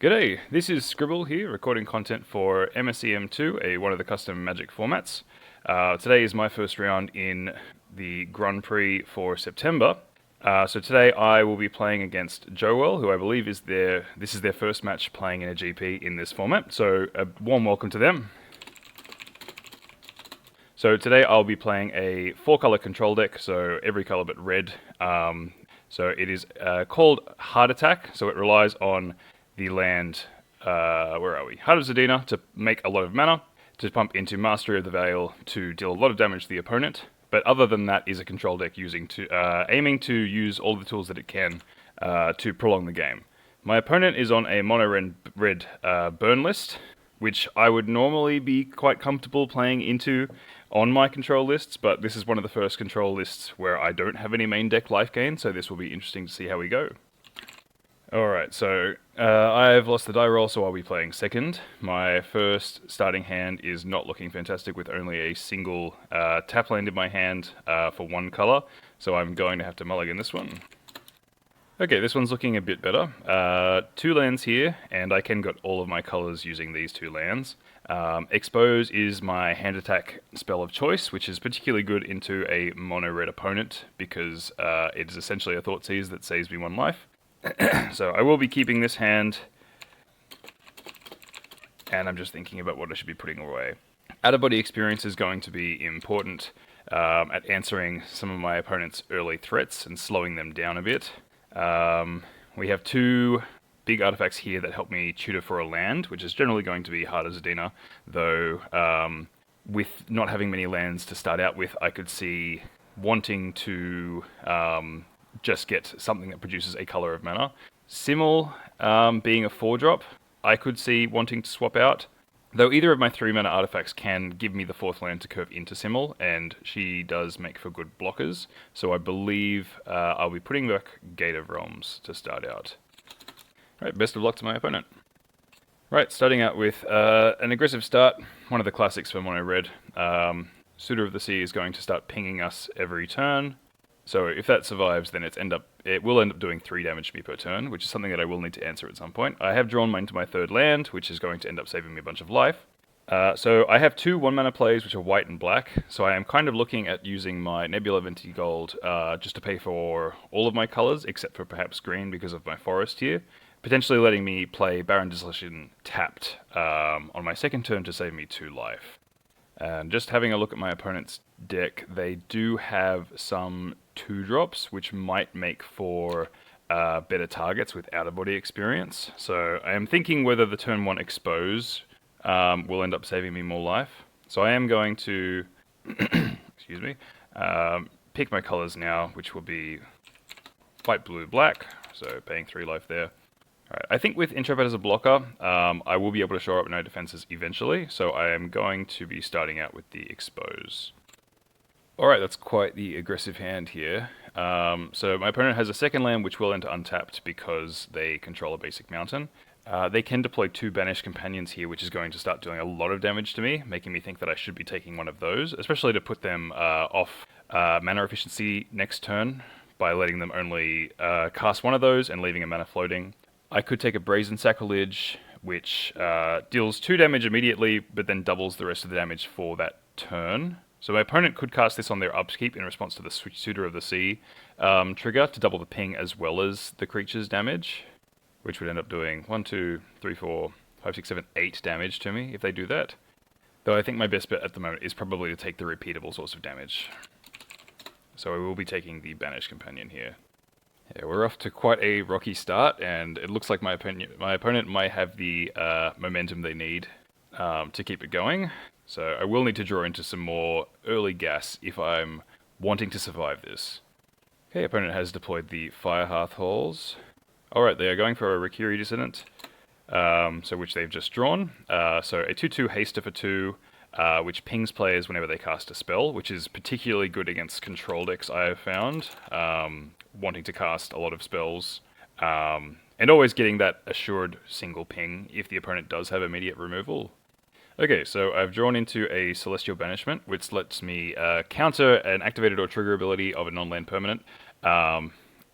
G'day, this is Scribble here, recording content for MSEM 2, one of the custom Magic formats. Today is my first round in the Grand Prix for September. So today I will be playing against Joewell, who I believe is this is their first match playing in a GP in this format. So a warm welcome to them. So today I'll be playing a 4-color control deck, so every color but red. So it is called Heart Attack, so it relies on the land, where are we? Heart of Zadina to make a lot of mana, to pump into Mastery of the Veil to deal a lot of damage to the opponent. But other than that is a control deck aiming to use all the tools that it can to prolong the game. My opponent is on a mono red burn list, which I would normally be quite comfortable playing into on my control lists, but this is one of the first control lists where I don't have any main deck life gain, so this will be interesting to see how we go. Alright, so I've lost the die roll, so I'll be playing second. My first starting hand is not looking fantastic with only a single tap land in my hand for one color, so I'm going to have to mulligan this one. Okay, this one's looking a bit better. 2 lands here, and I can get all of my colors using these 2 lands. Expose is my hand attack spell of choice, which is particularly good into a mono-red opponent, because it is essentially a Thoughtseize that saves me 1 life. So I will be keeping this hand, and I'm just thinking about what I should be putting away. Out-of-body experience is going to be important at answering some of my opponent's early threats and slowing them down a bit. We have 2 big artifacts here that help me tutor for a land, which is generally going to be Heart of Zadina, though with not having many lands to start out with, I could see wanting to just get something that produces a color of mana. Simmel, being a 4-drop, I could see wanting to swap out, though either of my 3 mana artifacts can give me the 4th land to curve into Simmel, and she does make for good blockers, so I believe I'll be putting back Gate of Realms to start out. Right, best of luck to my opponent. Right, starting out with an aggressive start, one of the classics for mono red. Suitor of the Sea is going to start pinging us every turn. So if that survives, then it will end up doing 3 damage to me per turn, which is something that I will need to answer at some point. I have drawn into my 3rd land, which is going to end up saving me a bunch of life. So I have 2 1-mana plays, which are white and black, so I am kind of looking at using my Nebula Venti Gold just to pay for all of my colors, except for perhaps green because of my forest here. Potentially letting me play Baron Dissolution tapped on my 2nd turn to save me 2 life. And just having a look at my opponent's deck, they do have some 2-drops, which might make for better targets with out-of-body experience. So I am thinking whether the turn 1 expose will end up saving me more life. So I am going to excuse me, pick my colors now, which will be white, blue, black, so paying 3 life there. Alright, I think with Intrepid as a blocker, I will be able to shore up no defenses eventually, so I am going to be starting out with the Expose. Alright, that's quite the aggressive hand here. So my opponent has a 2nd land which will enter untapped because they control a basic mountain. They can deploy 2 Banished Companions here, which is going to start doing a lot of damage to me, making me think that I should be taking one of those, especially to put them off mana efficiency next turn by letting them only cast 1 of those and leaving a mana floating. I could take a Brazen Sacrilege, which deals 2 damage immediately, but then doubles the rest of the damage for that turn. So my opponent could cast this on their upkeep in response to the Suitor of the Sea trigger to double the ping as well as the creature's damage, which would end up doing 1, 2, 3, 4, 5, 6, 7, 8 damage to me if they do that. Though I think my best bet at the moment is probably to take the repeatable source of damage. So I will be taking the Banished Companion here. Yeah, we're off to quite a rocky start, and it looks like my opponent might have the momentum they need to keep it going. So I will need to draw into some more early gas if I'm wanting to survive this. Okay, opponent has deployed the Firehearth Halls. Alright, they are going for a Rikiri Dissonant, so which they've just drawn. So a 2-2 Haster for 2, which pings players whenever they cast a spell, which is particularly good against control decks I have found. Wanting to cast a lot of spells, and always getting that assured single ping if the opponent does have immediate removal. Okay, so I've drawn into a Celestial Banishment, which lets me counter an activated or trigger ability of a non-land permanent,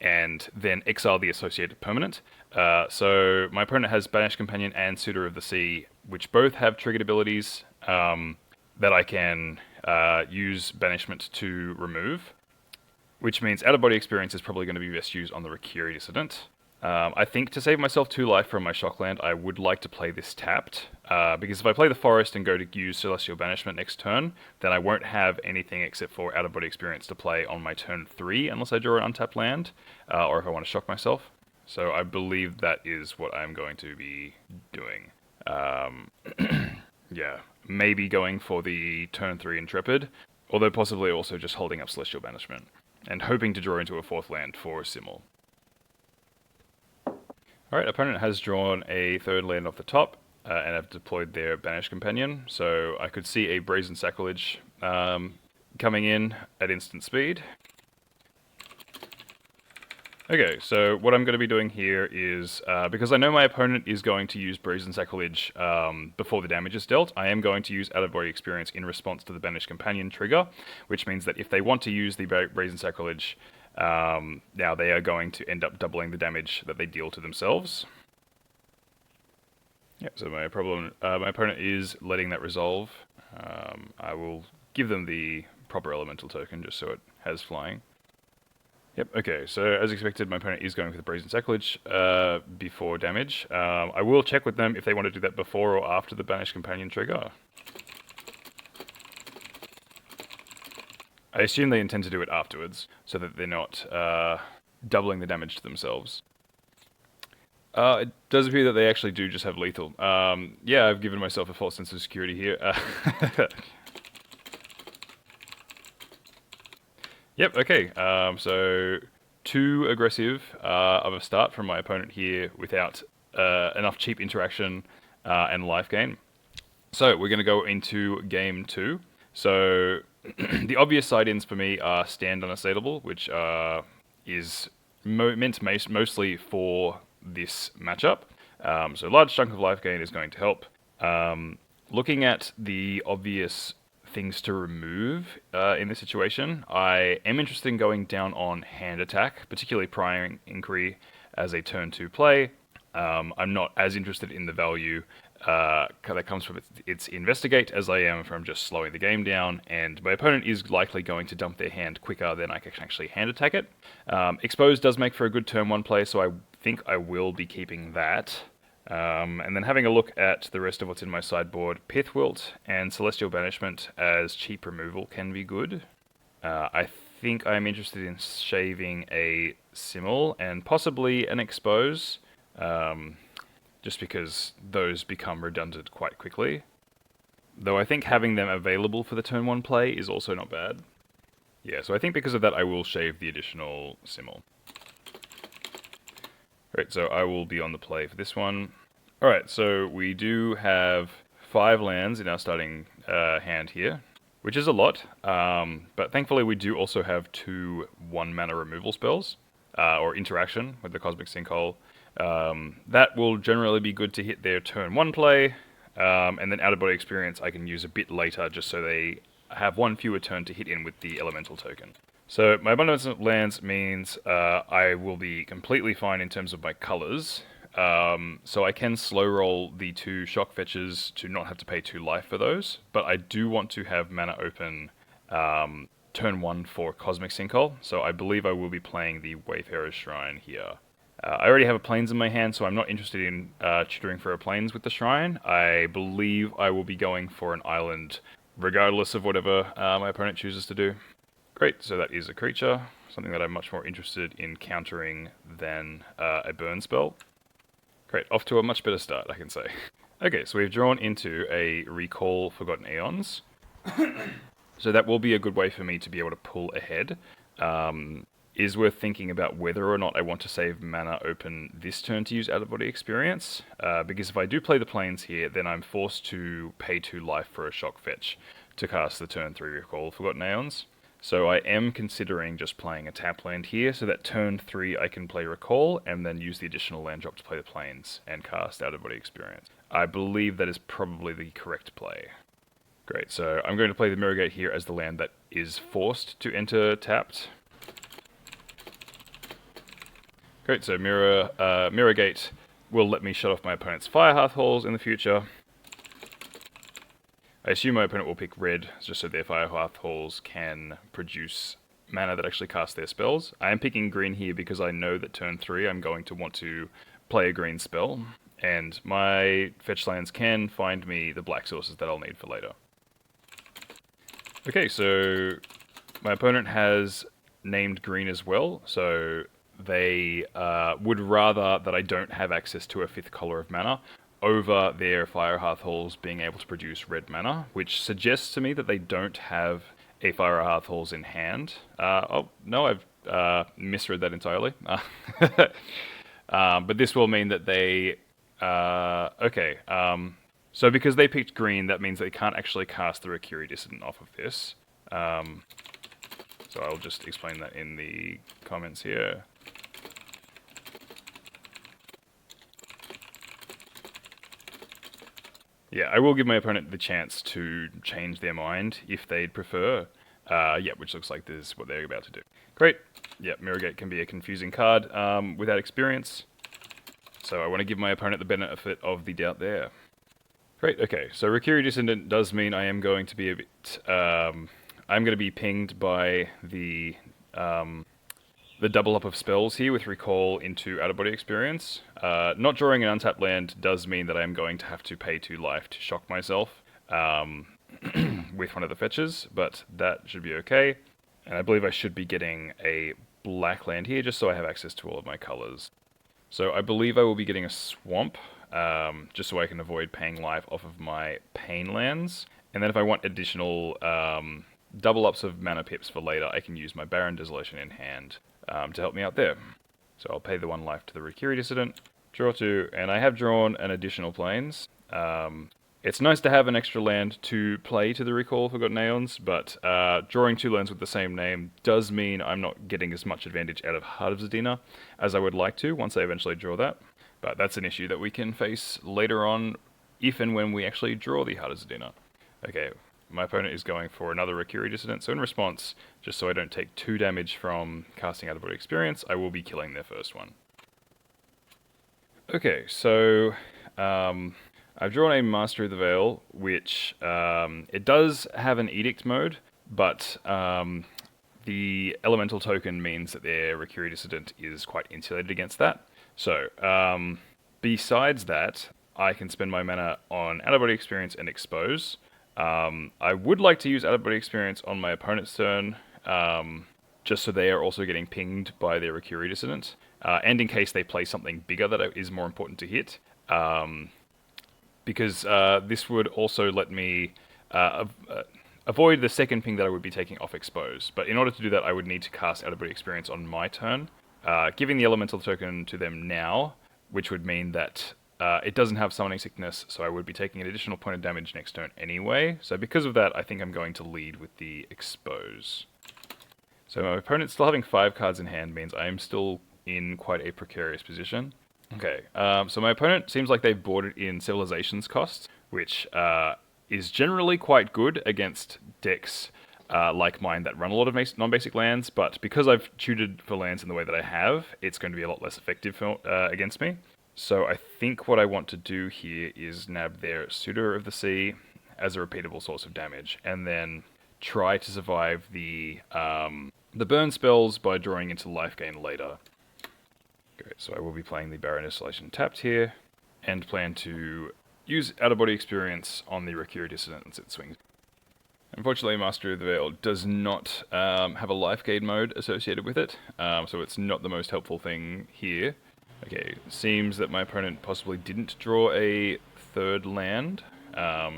and then exile the associated permanent. So my opponent has Banished Companion and Suitor of the Sea, which both have triggered abilities that I can use Banishment to remove, which means out-of-body experience is probably going to be best used on the Rikiri Dissident. I think to save myself 2 life from my Shockland, I would like to play this tapped, because if I play the Forest and go to use Celestial Banishment next turn, then I won't have anything except for out-of-body experience to play on my turn 3 unless I draw an untapped land, or if I want to shock myself. So I believe that is what I'm going to be doing. Yeah, maybe going for the turn 3 Intrepid, although possibly also just holding up Celestial Banishment, and hoping to draw into a 4th land for a Simmel. Alright, opponent has drawn a 3rd land off the top, and have deployed their Banished Companion, so I could see a Brazen Sacrilege coming in at instant speed. Okay, so what I'm going to be doing here is, because I know my opponent is going to use Brazen Sacrilege before the damage is dealt, I am going to use out-of-body experience in response to the Banished Companion trigger, which means that if they want to use the Brazen Sacrilege, now they are going to end up doubling the damage that they deal to themselves. Yep, so my opponent is letting that resolve. I will give them the proper elemental token just so it has flying. Yep, okay, so as expected, my opponent is going for the Brazen Sacrilege before damage. I will check with them if they want to do that before or after the Banished Companion trigger. I assume they intend to do it afterwards, so that they're not doubling the damage to themselves. It does appear that they actually do just have lethal. Yeah, I've given myself a false sense of security here. Yep, okay, so too aggressive of a start from my opponent here without enough cheap interaction and life gain. So we're going to go into game 2. So the obvious side-ins for me are Stand Unassailable, which is meant mostly for this matchup. So large chunk of life gain is going to help. Looking at the obvious things to remove in this situation, I am interested in going down on Hand Attack, particularly Prying Inquiry as a turn 2 play. I'm not as interested in the value that comes from its Investigate as I am from just slowing the game down, and my opponent is likely going to dump their hand quicker than I can actually Hand Attack it. Expose does make for a good turn 1 play, so I think I will be keeping that. And then having a look at the rest of what's in my sideboard, Pithwilt and Celestial Banishment as cheap removal can be good. I think I'm interested in shaving a Simmel and possibly an Expose, just because those become redundant quite quickly. Though I think having them available for the turn 1 play is also not bad. Yeah, so I think because of that I will shave the additional Simmel. Alright, so I will be on the play for this one. Alright, so we do have 5 lands in our starting hand here, which is a lot, but thankfully we do also have 2 1-mana removal spells, or interaction with the Cosmic Sinkhole. That will generally be good to hit their turn 1 play, and then out-of-body experience I can use a bit later just so they have 1 fewer turn to hit in with the elemental token. So my abundance of lands means I will be completely fine in terms of my colors. So I can slow roll the 2 shock fetches to not have to pay 2 life for those, but I do want to have mana open turn 1 for Cosmic Sinkhole, so I believe I will be playing the Wayfarer's Shrine here. I already have a Plains in my hand, so I'm not interested in tutoring for a Plains with the Shrine. I believe I will be going for an island regardless of whatever my opponent chooses to do. Great, so that is a creature, something that I'm much more interested in countering than a burn spell. Great, off to a much better start, I can say. Okay, so we've drawn into a Recall Forgotten Aeons. So that will be a good way for me to be able to pull ahead. Is worth thinking about whether or not I want to save mana open this turn to use out-of-body experience, because if I do play the Plains here, then I'm forced to pay 2 life for a shock fetch to cast the turn 3 Recall Forgotten Aeons. So I am considering just playing a tap land here, so that turn 3 I can play Recall, and then use the additional land drop to play the Plains, and cast out-of-body experience. I believe that is probably the correct play. Great, so I'm going to play the Mirrorgate here as the land that is forced to enter tapped. Great, so Mirror Gate will let me shut off my opponent's Fire Hearth Halls in the future. I assume my opponent will pick red, just so their Fire Hearth Halls can produce mana that actually cast their spells. I am picking green here because I know that turn 3 I'm going to want to play a green spell, and my fetch lands can find me the black sources that I'll need for later. Okay, so my opponent has named green as well, so they would rather that I don't have access to a 5th color of mana over their Fire Hearth Halls being able to produce red mana, which suggests to me that they don't have a Fire Hearth Halls in hand. Oh, no, I've misread that entirely. But this will mean that they... okay, so because they picked green, that means they can't actually cast the Rakiri Dissident off of this. So I'll just explain that in the comments here. Yeah, I will give my opponent the chance to change their mind if they'd prefer. Yeah, which looks like this is what they're about to do. Great. Yeah, Mirror Gate can be a confusing card without experience. So I want to give my opponent the benefit of the doubt there. Great, okay. So Rakiri Descendant does mean I am going to be a bit... I'm going to be pinged by the double up of spells here with Recall into out-of-body experience. Not drawing an untapped land does mean that I am going to have to pay 2 life to shock myself with one of the fetches, but that should be okay. And I believe I should be getting a black land here just so I have access to all of my colors. So I believe I will be getting a swamp, just so I can avoid paying life off of my pain lands. And then if I want additional double ups of mana pips for later, I can use my Barren Desolation in hand to help me out there. So I'll pay the 1 life to the Rakiri Dissident, draw 2, and I have drawn an additional plains. It's nice to have an extra land to play to the Recall Forgotten Aeons, but drawing 2 lands with the same name does mean I'm not getting as much advantage out of Heart of Zadina as I would like to once I eventually draw that. But that's an issue that we can face later on if and when we actually draw the Heart of Zadina. Okay, my opponent is going for another Rakiri Dissident, so in response, just so I don't take 2 damage from casting out-of-body experience, I will be killing their first one. Okay, so I've drawn a Master of the Veil, which it does have an Edict mode, but the Elemental token means that their Rakiri Dissident is quite insulated against that. So, besides that, I can spend my mana on out-of-body experience and expose. I would like to use out-of-body experience on my opponent's turn, just so they are also getting pinged by their Rakiri Dissident, and in case they play something bigger that is more important to hit, because this would also let me avoid the second ping that I would be taking off expose. But in order to do that, I would need to cast out-of-body experience on my turn, giving the elemental token to them now, which would mean that it doesn't have summoning sickness, so I would be taking an additional point of damage next turn anyway. So because of that, I think I'm going to lead with the expose. So my opponent still having 5 cards in hand means I am still in quite a precarious position. Okay, so my opponent seems like they've boarded in Civilization's costs, which is generally quite good against decks like mine that run a lot of non-basic lands, but because I've tutored for lands in the way that I have, it's going to be a lot less effective against me. So I think what I want to do here is nab their Suitor of the Sea as a repeatable source of damage, and then try to survive the burn spells by drawing into life gain later. Great, so I will be playing the Barren Desolation tapped here, and plan to use out-of-body experience on the Rakiri Dissident as it swings. Unfortunately, Master of the Veil does not have a life gain mode associated with it, so it's not the most helpful thing here. Okay, seems that my opponent possibly didn't draw a 3rd land,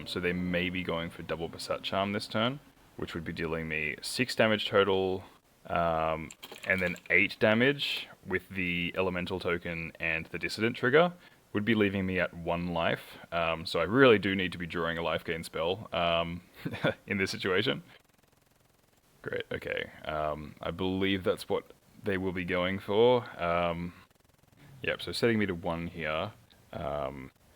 so they may be going for double Basat Charm this turn, which would be dealing me 6 damage total, and then 8 damage with the Elemental token and the Dissident trigger, would be leaving me at 1 life, so I really do need to be drawing a life gain spell in this situation. Great, okay, I believe that's what they will be going for. Yep, so setting me to 1 here.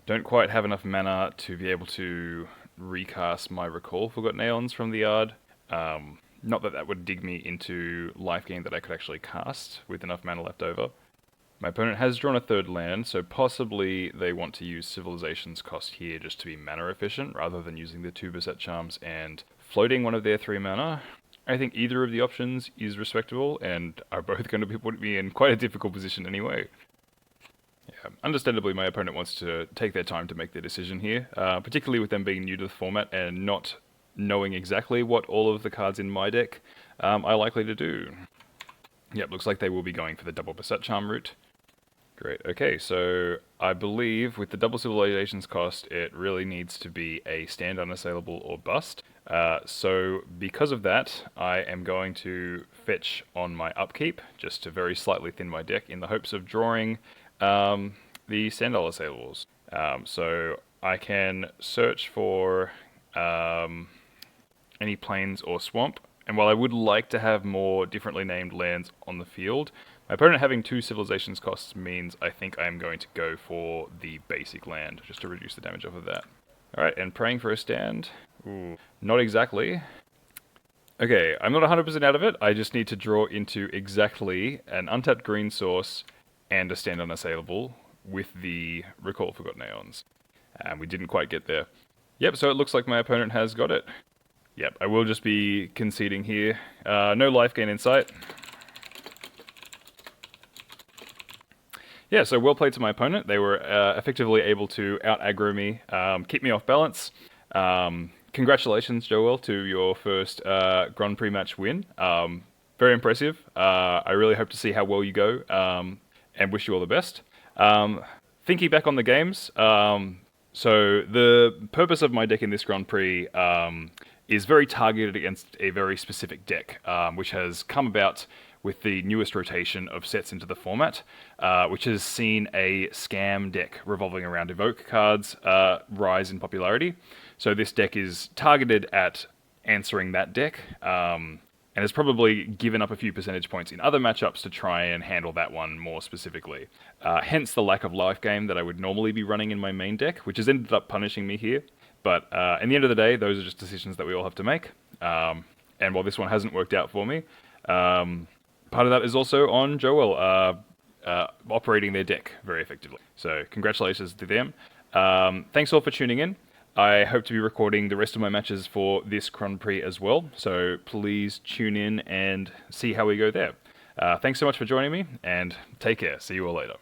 Don't quite have enough mana to be able to recast my Recall Forgotten Aeons from the yard. Not that that would dig me into life gain that I could actually cast with enough mana left over. My opponent has drawn a third land, so possibly they want to use Civilization's cost here just to be mana efficient, rather than using the 2 Beset Charms and floating one of their 3 mana. I think either of the options is respectable, and are both going to put me in quite a difficult position anyway. Yeah, understandably, my opponent wants to take their time to make their decision here, particularly with them being new to the format and not knowing exactly what all of the cards in my deck are likely to do. Yep, looks like they will be going for the double Beset Charm route. Great, okay, so I believe with the double Civilizations cost, it really needs to be a stand unassailable or bust. So because of that, I am going to fetch on my upkeep, just to very slightly thin my deck in the hopes of drawing the stand unassailable. So I can search for any plains or swamp, and while I would like to have more differently named lands on the field, my opponent having 2 Civilizations costs means I think I am going to go for the basic land, just to reduce the damage off of that. Alright, and praying for a stand. Ooh, not exactly. Okay, I'm not 100% out of it. I just need to draw into exactly an untapped green source and a stand unassailable with the Recall Forgotten Aeons. And we didn't quite get there. Yep, so it looks like my opponent has got it. Yep, I will just be conceding here. No life gain in sight. Yeah, so well played to my opponent. They were effectively able to out-aggro me, keep me off balance. Congratulations, Joewell, to your first Grand Prix match win. Very impressive. I really hope to see how well you go, and wish you all the best. Thinking back on the games, so the purpose of my deck in this Grand Prix is very targeted against a very specific deck, which has come about with the newest rotation of sets into the format, which has seen a scam deck revolving around Evoke cards rise in popularity. So this deck is targeted at answering that deck, and has probably given up a few percentage points in other matchups to try and handle that one more specifically. Hence the lack of life gain that I would normally be running in my main deck, which has ended up punishing me here. But in the end of the day, those are just decisions that we all have to make. And while this one hasn't worked out for me, part of that is also on Joewell operating their deck very effectively. So congratulations to them. Thanks all for tuning in. I hope to be recording the rest of my matches for this Grand Prix as well, so please tune in and see how we go there. Thanks so much for joining me, and take care. See you all later.